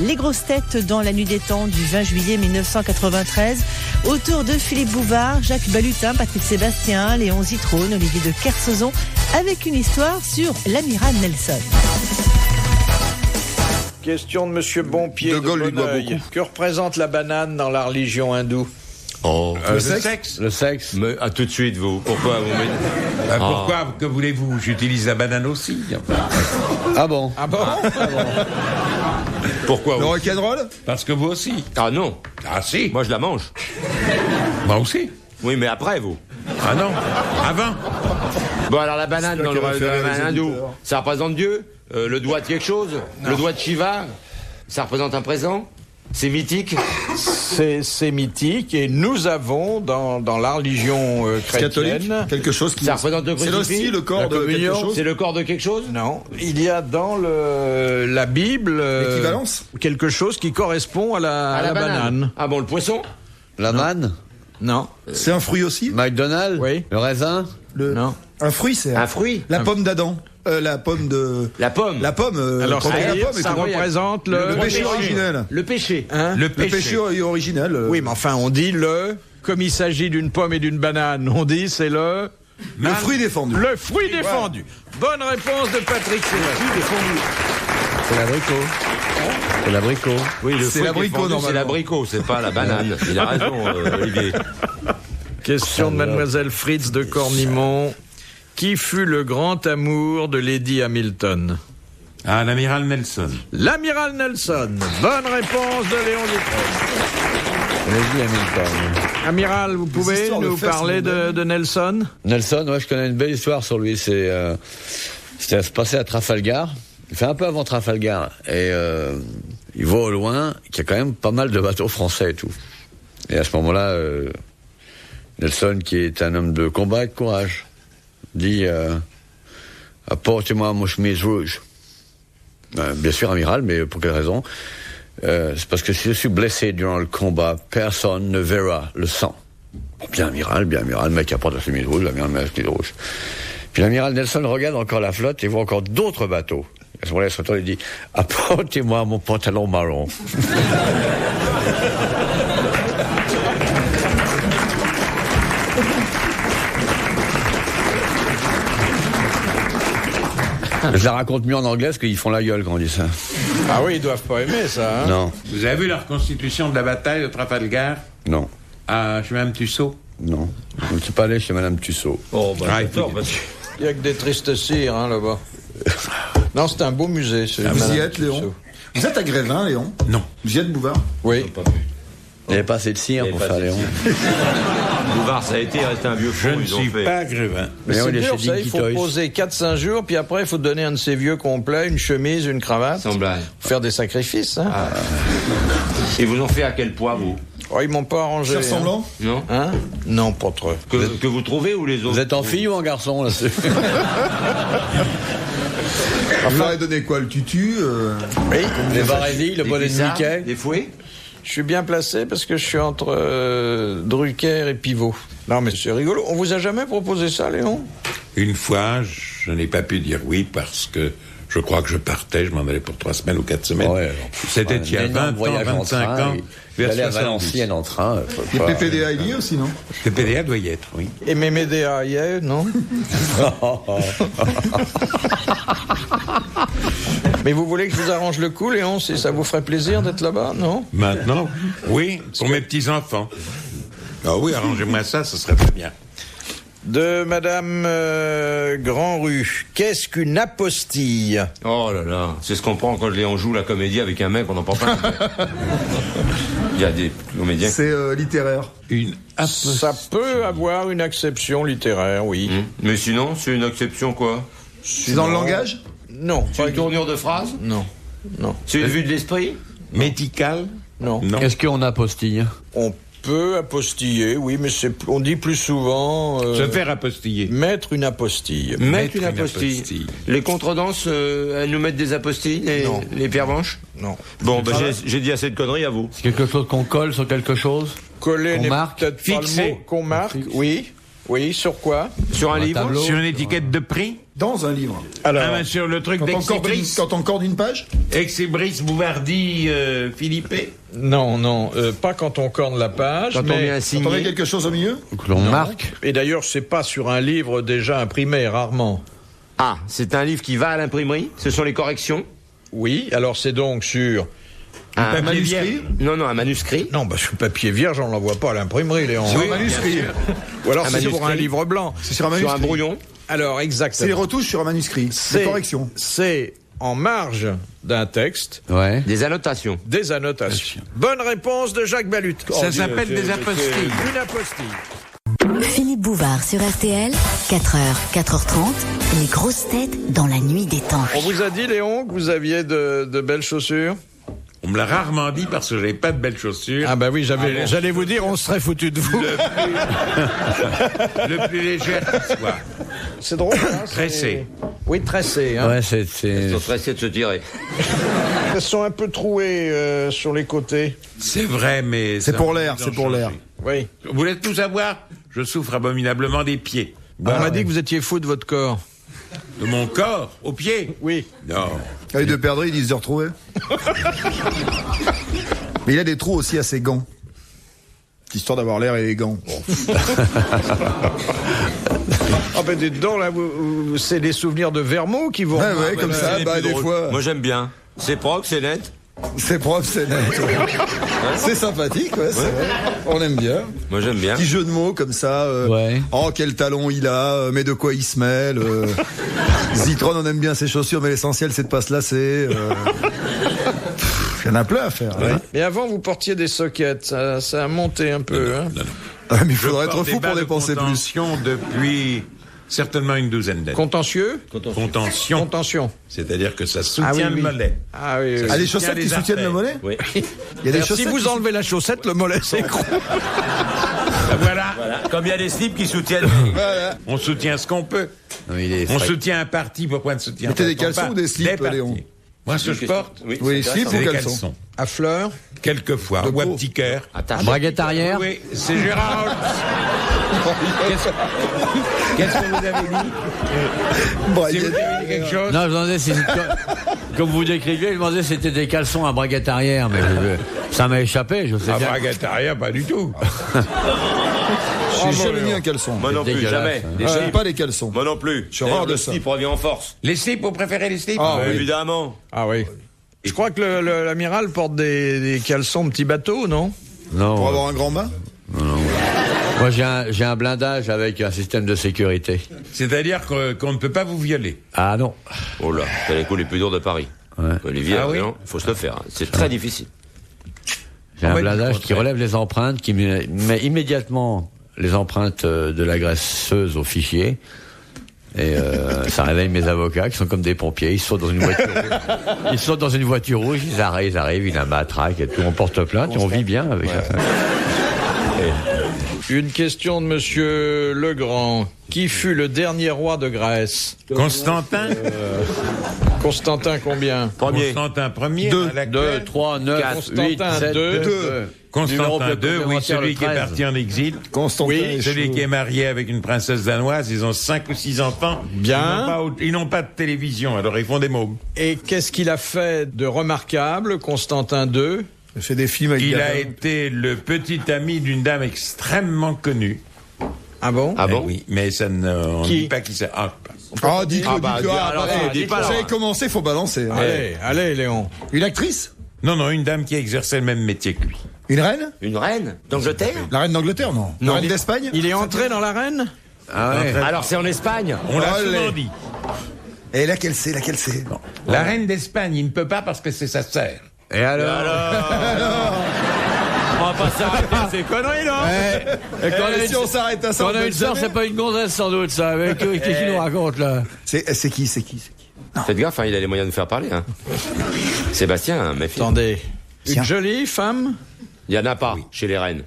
Les grosses têtes dans la nuit des temps du 20 juillet 1993. Autour de Philippe Bouvard, Jacques Balutin, Patrick Sébastien, Léon Zitrone, Olivier de Kersauzon, avec une histoire sur l'amiral Nelson. Question de Monsieur Bonpied de Gaulle lui doit Bonneuil. beaucoup. Que représente la banane dans la religion hindoue? Oh, Le sexe. le sexe. Mais à tout de suite, vous. Pourquoi vous mettez... Pourquoi, que voulez-vous? J'utilise la banane aussi. Ah bon? Ah bon? Pourquoi Le vous? rock'n'roll. Parce que vous aussi. Ah non. Ah si. Moi, je la mange. Moi aussi. Oui, mais après, vous. Ah non. Avant. Bon, alors la banane dans le référer les hindou, auditeurs. ça représente Dieu? Le doigt de quelque chose? Le doigt de Shiva? Ça représente un présent? C'est mythique? C'est mythique et nous avons dans la religion Catholique. chrétienne. Quelque chose qui. Ça représente le C'est crucifix? aussi le corps La de quelque communion, chose. C'est le corps de quelque chose? Non, il y a dans la Bible L'équivalence. quelque chose qui correspond à la banane. Ah bon, le poisson? La manne, Non, C'est un fruit aussi. McDonald's, Oui. le raisin, non. Un fruit, c'est. Un fruit? La pomme d'Adam. La pomme de. La pomme? La pomme. Alors quand on dit la c'est-à-dire, pomme, ça écoute, représente le péché péché. originel. Le péché. Hein? Le péché originel. Oui, mais enfin, on dit comme il s'agit d'une pomme et d'une banane, on dit c'est Le fruit défendu. le fruit défendu. Bonne réponse de Patrick Sébastien. c'est l'abricot. C'est l'abricot. Oui, le C'est fruit l'abricot, défendu, normalement. c'est l'abricot, c'est pas la banane. Il a raison, Olivier. Question de Mademoiselle Fritz de Cornimont. Qui fut le grand amour de Lady Hamilton? Ah, l'amiral Nelson. L'amiral Nelson. Bonne réponse de Léon Dutreuil. Lady Hamilton. Amiral, vous pouvez histoires de nous fesses parler de Nelson? Nelson, ouais, je connais une belle histoire sur lui. C'était à se passer à Trafalgar. Il fait un peu avant Trafalgar. Et il voit au loin qu'il y a quand même pas mal de bateaux français et tout. Et à ce moment-là, Nelson, qui est un homme de combat et de courage, dit apportez-moi mon chemise rouge. Bien sûr, amiral, mais pour quelle raison? C'est parce que si je suis blessé durant le combat, personne ne verra le sang. Bon, bien amiral, le mec apporte la chemise rouge, l'amiral met la chemise rouge. Puis l'amiral Nelson regarde encore la flotte et voit encore d'autres bateaux. À ce moment-là, il se retourne et dit apportez-moi mon pantalon marron. Je la raconte mieux en anglais parce qu'ils font la gueule quand on dit ça. Ah oui, ils doivent pas aimer ça, hein? Non, Vous avez vu la reconstitution de la bataille de Trafalgar non, chez Mme Tussaud? non. Je ne suis pas allé chez Madame Tussaud. Oh, bah, Ah, d'accord, écoutez. Il n'y a que des tristes cires, hein, là-bas. Non, c'est un beau musée. Vous y êtes, Léon? Vous êtes à Grévin, Léon? Non. Vous y êtes, Bouvard? Oui. Il n'y avait pas assez de cire pour faire Léon. Bouvard, ça a été, resté un vieux Je fond, ne ils ont suis fait. pas Grévin. Mais Léon, c'est il est dur, chez ça, Dinky il faut Toys. poser 4-5 jours, puis après, il faut donner un de ses vieux complets, une chemise, une cravate. Sans blague. Faut faire des sacrifices, hein. Ils vous ont fait à quel poids, vous? Oh, ils m'ont pas arrangé. C'est ressemblant? Non? Hein? Non, pas trop. Que vous trouvez ou les autres? Vous êtes en fille ou en garçon là Vous leur avez donné quoi? Le tutu Oui. Les barésies, le Des bonnet de cuissards, Mickey. des fouets? Je suis bien placé parce que je suis entre Drucker et Pivot. Non, mais c'est rigolo. On vous a jamais proposé ça, Léon? Une fois, je n'ai pas pu dire oui parce que je crois que je partais, je m'en allais pour 3 semaines ou 4 semaines. Ouais, C'était il y a un énorme 20 ans, voyage en 25 train, ans, Il vers allait à 70. Valenciennes en train. Les PPDA il y est aussi, non? Le PDA doit y être, oui. Et mes médias, yeah, non? Mais vous voulez que je vous arrange le coup, Léon, si ça vous ferait plaisir d'être là-bas, non? Maintenant, oui, pour mes petits-enfants. Ah oui, arrangez-moi ça, ce serait très bien. De Madame Grandrue. Qu'est-ce qu'une apostille? Oh là là, c'est ce qu'on prend quand Léon joue la comédie avec un mec, on n'en prend pas. Il y a des comédiens. C'est littéraire. Ça peut avoir une acception littéraire, oui. Mais sinon, c'est une exception quoi? C'est dans le langage? Non. C'est une tournure de phrase? Non. Non. C'est une vue de l'esprit? Médical? Non. Non. Qu'est-ce qu'on apostille? On peut apostiller, oui, mais on dit plus souvent... Se faire apostiller. Mettre une apostille. Mettre une apostille. Les contredanses, elles nous mettent des apostilles, Non. les pervenches? Non. Bon, bah, j'ai dit assez de conneries à vous. C'est quelque chose qu'on colle sur quelque chose? Coller Qu'on n'est marque, peut-être pas le fixer. mot. Qu'on marque, oui. Oui, sur quoi? Sur un livre? Sur une étiquette de prix? Dans un livre. Ah, sur le truc d'Exibris? Quand on corde une page? Exibris, Bouvardi, Philippe? Non, pas quand on corne la page. Quand on met un Quand on met signé? quelque chose au milieu? Que l'on marque. Et d'ailleurs, c'est pas sur un livre déjà imprimé, rarement. Ah, c'est un livre qui va à l'imprimerie? Ce sont les corrections? Oui, alors c'est donc sur... Un manuscrit? Non, un manuscrit. Non, sur papier vierge, on l'envoie pas à l'imprimerie, Léon. C'est un manuscrit. Ou alors Un c'est sur manuscrit. un livre blanc. C'est sur un Sur manuscrit. un brouillon? Alors, C'est les exactement. retouches sur un manuscrit. Les corrections. C'est en marge d'un texte, Ouais. Des annotations. des annotations. Bonne réponse de Jacques Balut. Ça s'appelle des apostilles. Une apostille. Philippe Bouvard sur RTL, 4h, 4h30, les grosses têtes dans la nuit des temps. On vous a dit, Léon, que vous aviez de belles chaussures? On me l'a rarement dit parce que j'avais pas de belles chaussures. Ah bah oui, j'allais vous dire, on serait foutu de vous. Le plus léger qui soit. C'est drôle, hein, Tressé. Oui, tressé. Hein. Ouais, c'est. Ils sont stressés de se tirer. Elles sont un peu trouées sur les côtés. C'est vrai, mais... C'est ça pour m'a l'air, envie c'est d'en pour l'air. changer. Oui. Vous voulez tout savoir? Je souffre abominablement des pieds. On m'a dit que vous étiez fou de votre corps. De mon corps aux pieds? Oui. Non. Ah, les deux perdrix, ils disent de retrouver. Mais il a des trous aussi à ses gants. Histoire d'avoir l'air élégant. Ah ben dites donc, là, c'est des souvenirs de Vermeaux qui vont... Ouais, comme ça, C'est bah, plus des drôle. fois. Moi, j'aime bien. C'est propre, c'est net. C'est propre, c'est net. C'est sympathique, ouais, c'est vrai. On aime bien. Moi, j'aime bien. Petit jeu de mots comme ça. Ouais. Oh, quel talon il a, mais de quoi il se mêle. Zitron, on aime bien ses chaussures, mais l'essentiel, c'est de pas se lasser. Il y en a plein à faire. Hein. Mais avant, vous portiez des sockets. Ça a monté un peu. Hein. Non. Ah, mais il Je faudrait être porte fou des bas pour de dépenser plus. contention depuis certainement une douzaine d'années. Contentieux? Contention. Contention. C'est-à-dire que ça soutient Ah oui, le oui. mollet. Ah oui, oui. Ah, les soutient chaussettes les qui soutiennent le artères. mollet? Oui. Il y a des Si chaussettes vous qui enlevez la chaussette, le mollet s'écroule. Voilà. Comme il y a des slips qui soutiennent. Voilà. On soutient ce qu'on peut. Non, il est On frais. soutient un parti, pourquoi ne soutient Mettez pas des caleçons pas ou des slips, partis. Léon? Moi, ce que je porte, Oui, Oui, c'est slip intéressant. c'est ou des caleçons? caleçons. À fleurs. Quelquefois, De ou à peau. petit cœur. Attache. Braguette arrière. Oui, c'est Gérard Holtz. Qu'est-ce que vous avez dit? Si vous avez dit quelque chose? Non, je demandais si comme vous décriviez, je demandais si c'était des caleçons à braguette arrière, mais ça m'a échappé, je sais Ah, bien. braguette arrière, pas du tout. J'ai jamais mis un caleçon. Moi non plus, Dégueulasse, jamais. hein. Des Ah, slips. j'aime pas les caleçons. Moi non plus. Je suis rare D'ailleurs, de le ça. slip revient en force. Les slips, vous préférez les slips? Ah, oui. Évidemment. Ah oui. Je crois que l'amiral porte des caleçons petits bateaux, non? Non, Pour avoir un grand bain? moi j'ai un blindage avec un système de sécurité. C'est-à-dire qu'on ne peut pas vous violer. Ah non. Oh là, c'est les coups les plus durs de Paris. Ouais. Olivier, Ah oui non, faut se le faire. Hein. C'est très difficile. J'ai On un va dire blindage le qui contraire. relève les empreintes, qui met immédiatement les empreintes de l'agresseuse au fichier. Et ça réveille mes avocats qui sont comme des pompiers. Ils sautent dans une voiture rouge. Ils sautent dans une voiture rouge, ils arrivent, il a un matraque et tout. On porte plainte et on vit bien avec ça. Une question de Monsieur Legrand. Qui fut le dernier roi de Grèce? Constantin? Constantin combien? Premier. Constantin Ier, Deux. à l'actuel. 2, 3, 9, Constantin, 8, 7, deux. 2. Constantin II, oui, celui qui est parti en exil. Constantin Oui, et Celui Chaud. qui est marié avec une princesse danoise, ils ont 5 ou 6 enfants. Bien. Ils n'ont pas de télévision, alors ils font des mômes. Et qu'est-ce qu'il a fait de remarquable, Constantin II? Il fait des films avec Il des a gamins. été le petit ami d'une dame extrêmement connue. Ah bon? Ah bon? Oui, mais ça ne, on Qui? dit pas qui c'est. Ah, Ah, dites-le, Ah, bah, dites-le. Ah, alors, bah, dis pas, vous alors. avez commencé, faut balancer. hein. Allez, Léon. Une actrice? non, une dame qui exerçait le même métier que lui. Une reine? Une reine d'Angleterre? La reine d'Angleterre, non? La reine d'Espagne? Il est entré dans l'arène? Ah ouais. Alors c'est en Espagne? On l'a Allez. souvent dit. Et laquelle c'est? Laquelle c'est? La reine d'Espagne, il ne peut pas parce que c'est sa sœur. Et alors, On va pas s'arrêter à ces conneries, non? Et quand on a Eh, une- si on s'arrête à ça, quand on on a peut une sœur, jamais. c'est pas une gonzesse sans doute, ça. Avec qu'est-ce qu'il nous raconte là? C'est qui? C'est qui? Faites gaffe, hein, il a les moyens de nous faire parler. Hein. Sébastien, méfie. Attendez. Tiens. Une jolie femme? Il n'y en a pas chez les reines.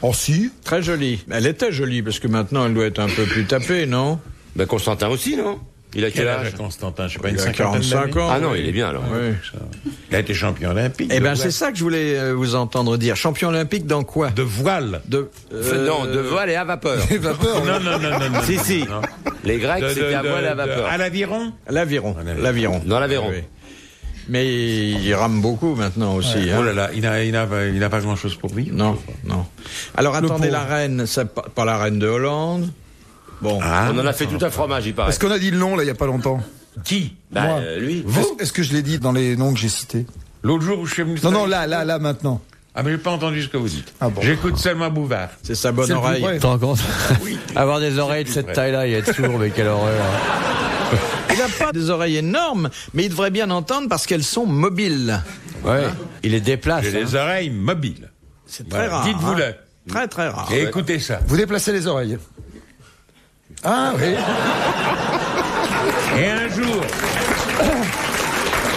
Oh, si. Très jolie. Elle était jolie, parce que maintenant elle doit être un peu plus tapée, non? Ben Constantin aussi, non? Il a quel âge Constantin? Je sais pas, une Il a cinquantaine 45 d'années. ans. Ah non, il est bien alors. Oui. Il a été champion olympique. Eh de bien, voile. c'est ça que je voulais vous entendre dire. Champion olympique dans quoi? De voile. Non, de voile et à vapeur. Non. Si. Non. Les Grecs, c'était à voile et à vapeur. À l'aviron? L'aviron. Dans l'Aveyron. Oui. Mais il rame beaucoup maintenant aussi. Oh là là, il n'a pas grand-chose pour vivre. Non. Alors attendez, pauvre. la reine, c'est pas la reine de Hollande. Bon. Ah, On en a fait tout un fromage, il paraît. Est-ce qu'on a dit le nom, là, il y a pas longtemps? qui? Moi. Lui. Est-ce que je l'ai dit dans les noms que j'ai cités? L'autre jour où je suis venu... Non, là, maintenant. Ah, mais j'ai pas entendu ce que vous dites. Ah bon. J'écoute seulement Bouvard. C'est sa bonne C'est le plus oreille. près. Tu te rends compte? Avoir des oreilles de plus cette près. taille-là et être sourd, mais quelle horreur. Il n'a pas des oreilles énormes, mais il devrait bien entendre parce qu'elles sont mobiles. Ouais. Il les déplace. J'ai les oreilles mobiles. C'est très Voilà. rare. Dites-vous-le. hein. Très très rare. Et écoutez ça. Vous déplacez les oreilles. Ah oui. Et un jour,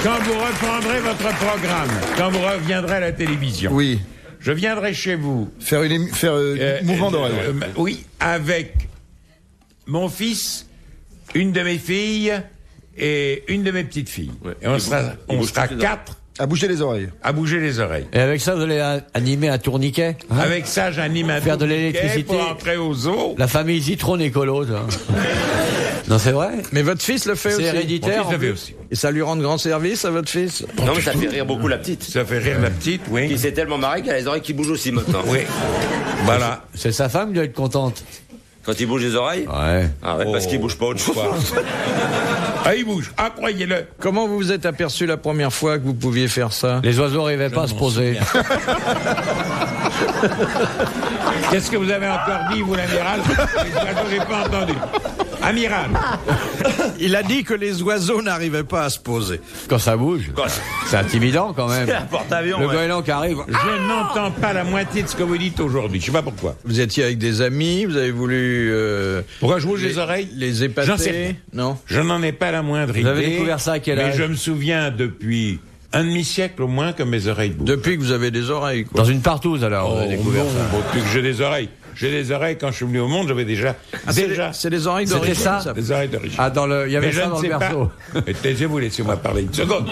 quand vous reprendrez votre programme, quand vous reviendrez à la télévision, Oui. je viendrai chez vous. Faire mouvement d'oreille. Oui, avec mon fils, une de mes filles et une de mes petites filles. Ouais. Et on Il sera bouge toutes les 4 À bouger les oreilles. à bouger les oreilles. Et avec ça, vous allez animer un tourniquet. Hein? Avec ça, j'anime un Faire de tourniquet l'électricité. pour entrer au zoo. La famille Zitrone écolo, ça. Non, c'est vrai. Mais votre fils le fait C'est aussi. Mon héréditaire. fils le fait aussi. Et ça lui rend de grands services à votre fils? Non, mais ça fait rire beaucoup la petite. Ça fait rire la petite, Qui oui. s'est tellement marré qu'elle a les oreilles qui bougent aussi maintenant. Oui. Voilà. C'est sa femme qui doit être contente. Quand il bouge les oreilles? Ouais. Ah ouais, parce Oh. qu'il bouge pas autre chose. Ah, il bouge. Ah, croyez-le. Comment vous vous êtes aperçu la première fois que vous pouviez faire ça? Les oiseaux n'arrivaient pas à se poser. Qu'est-ce que vous avez encore dit, vous, l'amiral? Je n'ai pas entendu. Amiral. Il a dit que les oiseaux n'arrivaient pas à se poser. Quand ça bouge. C'est intimidant quand même. Un porte-avions. Le ouais. goéland qui arrive. Je n'entends pas la moitié de ce que vous dites aujourd'hui. Je sais pas pourquoi. Vous étiez avec des amis, vous avez voulu Pourquoi je bouge les oreilles? les épater? J'en sais rien. Non. Je n'en ai pas la moindre idée. Vous avez découvert ça à quel âge? Mais je me souviens depuis un demi-siècle au moins que mes oreilles bougent. Depuis que vous avez des oreilles, quoi. Dans une partouze alors, vous Oh, avez découvert non, ça. bon, depuis que j'ai des oreilles. J'ai des oreilles quand je suis venu au monde, j'avais déjà. Ah, c'est des oreilles C'était d'origine, ça Des oreilles d'origine. Ah, il y avait Mais je ça ne dans sais le pas. berceau. Et taisez-vous, laissez-moi parler une seconde.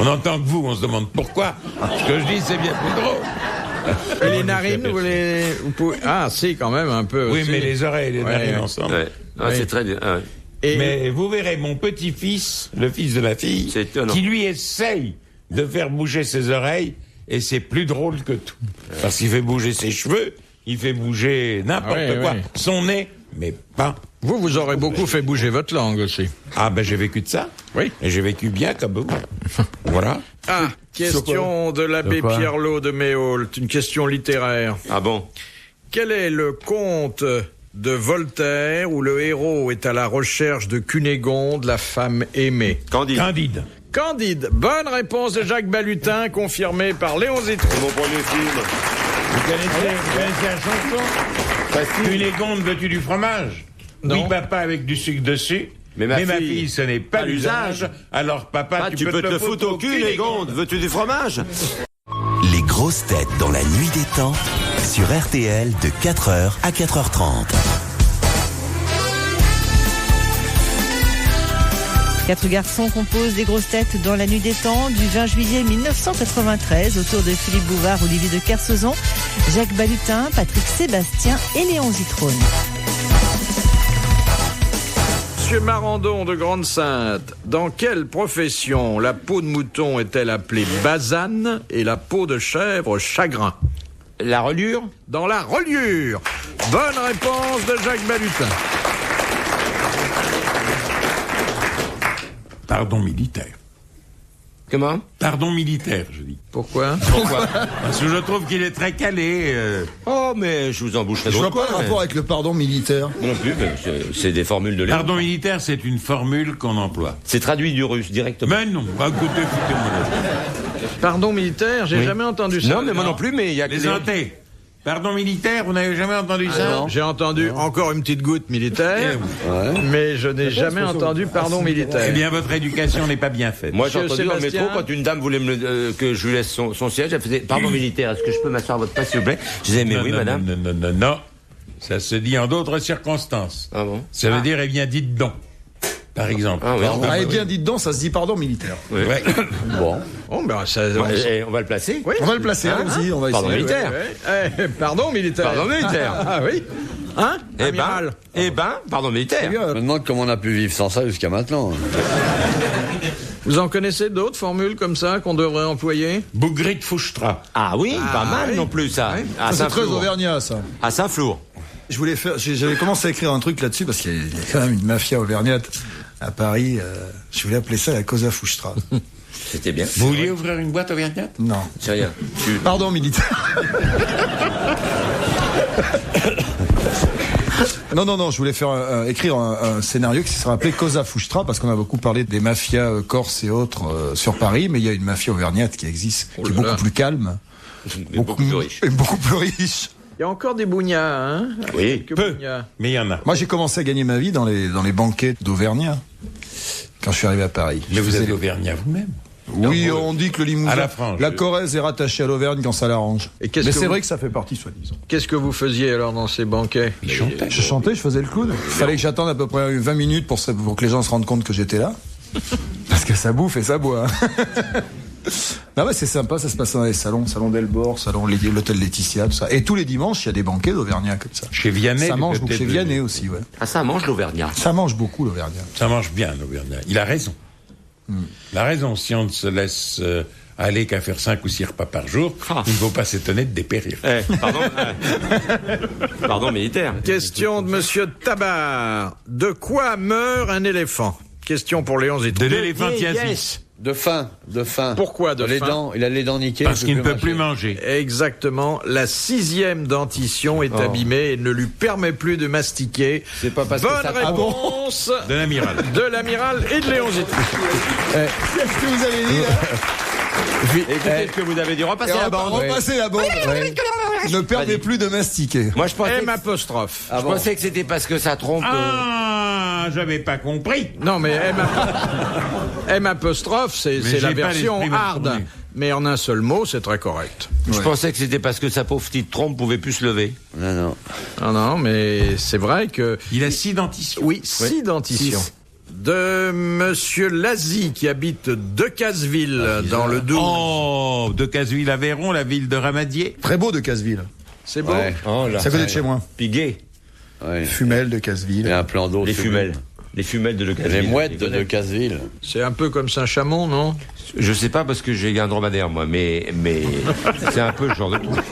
On entend que vous, on se demande pourquoi. Ce que je dis, c'est bien plus drôle. Et les narines, vous pouvez... Ah, si, quand même, un peu Oui, aussi. mais les oreilles et les Ouais, narines ouais. ensemble. Ouais. Ah, Oui. c'est très bien. Ah, ouais. Et Mais vous verrez mon petit-fils, le fils de ma fille, C'est étonnant. qui lui essaye de faire bouger ses oreilles, et c'est plus drôle que tout. Parce qu'il fait bouger ses cheveux, il fait bouger n'importe Ah oui, quoi, oui. son nez, mais pas. vous aurez beaucoup fait bouger votre langue aussi. Ah ben j'ai vécu de ça. Oui. Et j'ai vécu bien comme vous. Voilà. Ah, question de l'abbé De quoi Pierrelot de Méault, une question littéraire. Ah bon? Quel est le conte de Voltaire où le héros est à la recherche de Cunégonde, la femme aimée? Candide. Candide. Candide. Bonne réponse de Jacques Balutin, confirmée par Léon Zitrone. C'est mon premier film. Vous connaissez la chanson? Cunégonde, veux-tu du fromage? Non. Oui, papa, avec du sucre dessus. Mais ma ma fille, fille, ce n'est pas pas l'usage. l'usage. Alors, papa, Ah, tu peux te le foutre au cul, les gondes. Veux-tu du fromage? Les grosses têtes dans la nuit des temps sur RTL de 4h à 4h30. 4 garçons composent des grosses têtes dans la nuit des temps du 20 juillet 1993 autour de Philippe Bouvard, Olivier de Kersauzon, Jacques Balutin, Patrick Sébastien et Léon Zitrone. Monsieur Marandon de Grande-Sainte, dans quelle profession la peau de mouton est-elle appelée basane et la peau de chèvre chagrin? La reliure? Dans la reliure. Bonne réponse de Jacques Balutin. Pardon militaire. Comment? Pardon militaire, je dis. Pourquoi? Pourquoi? Parce que je trouve qu'il est très calé. Oh, mais je vous en boucherai Je vois d'autres. pas le rapport avec le pardon militaire. Non plus, mais c'est des formules de l'air. Pardon militaire, c'est une formule qu'on emploie. C'est traduit du russe directement. Mais non, écoutez, foutez-moi. Pardon militaire, j'ai Oui. jamais entendu ça. Non, mais moi non plus, mais il y a que Les des... hantés. Pardon militaire, vous n'avez jamais entendu ça? J'ai entendu encore une petite goutte militaire, mais je n'ai jamais entendu pardon militaire. Eh bien, votre éducation n'est pas bien faite. Moi, j'ai Monsieur entendu dans le Sébastien. métro, quand une dame voulait que je lui laisse son siège, elle faisait « Pardon militaire, est-ce que je peux m'asseoir à votre place, s'il vous plaît ?» Je disais « Mais Non, oui, non, madame. » Non. Ça se dit en d'autres circonstances. Ah bon? Ça veut dire, eh bien, dites donc. par exemple. Ah, oui. Allez, bien dit dedans, ça se dit pardon militaire. Oui. Ouais. Bon. Oh, ben, ça, Et on va le placer. Oui. On va le placer, allons-y, on va Pardon essayer. militaire. Pardon militaire. Pardon militaire. Ah oui. Hein, amiral. Pardon militaire. Je me demande comment on a pu vivre sans ça jusqu'à maintenant. Vous en connaissez d'autres formules comme ça qu'on devrait employer? Bougrit Fouchtra. Ah oui, pas mal oui. non plus ça. À Ça, c'est très Saint-Flour. auvergnat, ça. À Saint-Flour. J'avais commencé à écrire un truc là-dessus parce qu'il y a quand même une mafia auvergnate à Paris. Je voulais appeler ça la Cosa Fustra. C'était bien. Vous vouliez ouvrir une boîte auvergnate? Non. C'est rien. Pardon militaire. Non, je voulais faire écrire un scénario qui sera appelé Cosa Fustra parce qu'on a beaucoup parlé des mafias corses et autres sur Paris, mais il y a une mafia auvergnate qui existe, qui est beaucoup plus calme, Beaucoup plus riche. et beaucoup plus riche. Il y a encore des bougnats, hein? Oui. Que Peu, bougnats. mais il y en a. Moi, j'ai commencé à gagner ma vie dans les banquets d'Auvergnat quand je suis arrivé à Paris. Mais vous êtes auvergnat vous-même. Oui, on dit que le Limousin, À la frange. la Corrèze est rattachée à l'Auvergne quand ça l'arrange. Et qu'est-ce Mais que c'est vous- vrai que ça fait partie, soi-disant. Qu'est-ce que vous faisiez alors dans ces banquets? Il chantait. Je chantais, je faisais le clown. Il fallait que j'attende à peu près 20 minutes pour que les gens se rendent compte que j'étais là. Parce que ça bouffe et ça boit. Hein. Non, ouais, c'est sympa, ça se passe dans les salon d'Elbor, l'hôtel Laetitia, tout ça. Et tous les dimanches, il y a des banquets d'Auvergnat comme ça. Chez Vianney. Ça du mange côté beaucoup. Chez de- Vianney aussi, ouais. Ah, ça mange l'Auvergnat. Ça mange beaucoup, l'Auvergnat. Ça mange bien l'auvergnat. Il a raison. Il a raison. Si on ne se laisse aller qu'à faire 5 ou 6 repas par jour, Ah. il ne faut pas s'étonner de dépérir. Pardon militaire. Question de Monsieur Tabar. De quoi meurt un éléphant? Question pour Léon Zitron. De l'éléphantiasis. Yes. De faim. Pourquoi de les faim? dents, il a les dents niquées. Parce il qu'il ne peut plus manger. Exactement. La 6e dentition est abîmée et ne lui permet plus de mastiquer. C'est pas parce que Bonne ça... réponse De l'amiral. de l'amiral et de Léon Zitron. Qu'est-ce que vous avez dit, là Écoutez ce que vous avez dit. Repassez la bande. Repassez la bande. Ne perdez plus de mastiquer. Moi, je pensais, M apostrophe. je pensais que c'était parce que ça trompe. Ah, j'avais pas compris. Non, mais M apostrophe, c'est j'ai la pas version l'esprit hard. mal tourné. Mais en un seul mot, c'est très correct. Je pensais que c'était parce que sa pauvre petite trompe pouvait plus se lever. Non. Non, mais c'est vrai que... Il a 6 dentitions. Oui, 6 dentitions. De Monsieur Lazy, qui habite Decazeville, dans le Doubs. Oh, de Caseville-Aveyron, la ville de Ramadier. Très beau de Casseville. C'est beau. Ouais. Oh là. C'est à côté de chez moi. Piguet. Ouais. Fumelle de Il y Casseville. a un plan d'eau. Les sublime. femelles. Les femelles de Lecazeville. Les mouettes de Casseville. C'est un peu comme Saint-Chamond, non? Je sais pas parce que j'ai un dromadaire, moi, mais c'est un peu le genre de truc.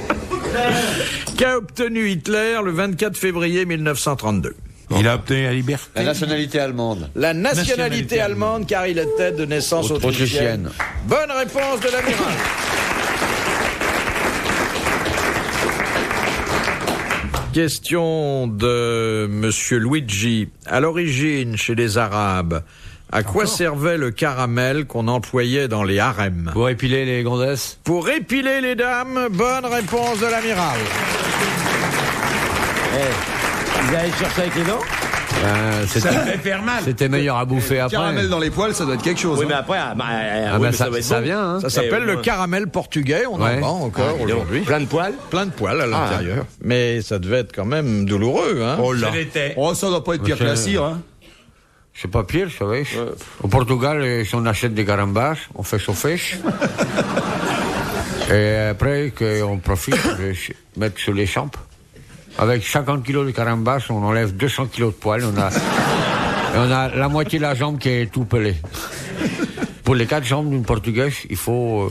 Qu'a obtenu Hitler le 24 février 1932? Il a obtenu la liberté. La nationalité allemande. La nationalité Nationalité allemande, car il était de naissance autrichienne. Autrichienne. Bonne réponse de l'amiral. Question de Monsieur Luigi. À l'origine, chez les Arabes, à quoi servait le caramel qu'on employait dans les harems? Pour épiler les grandesses. Pour épiler les dames, bonne réponse de l'amiral. Vous allez chercher avec les dents? Ça devait faire mal. C'était meilleur à bouffer après. Caramel dans les poils, ça doit être quelque chose. Oui, hein. mais après, Ça vient, hein. Ça s'appelle au le moins. caramel portugais, on Ouais. en vend encore aujourd'hui. Plein de poils. Plein de poils à l'intérieur. Mais ça devait être quand même douloureux, hein. Oh là. Ça l'était. Oh, ça doit pas être pire que la cire. Hein. C'est pas pire, vous savez. Au Portugal, si on achète des carambas, on fait chauffer. Et après, on profite de mettre sur les champes. Avec 50 kilos de carambas, on enlève 200 kilos de poils. Et on a la moitié de la jambe qui est tout pelée. Pour les 4 jambes d'une portugaise, il faut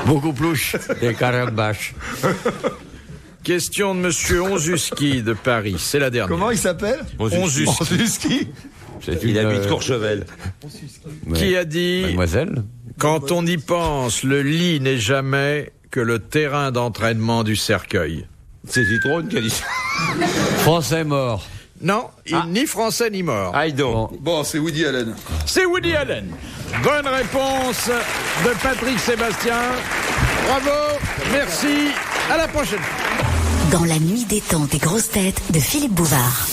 beaucoup plus des carambas. Question de Monsieur Onzuski de Paris. C'est la dernière. Comment il s'appelle? Onzuski. Onzuski. Il habite Courchevel. Qui a dit Mademoiselle. quand on y pense, le lit n'est jamais que le terrain d'entraînement du cercueil. C'est Zitrone qui a dit ça. Français mort. Non, il ni français ni mort. Ah, donc. Bon, c'est Woody Allen. C'est Woody Allen. Bonne réponse de Patrick Sébastien. Bravo, merci, à la prochaine. Dans la nuit des temps des grosses têtes de Philippe Bouvard.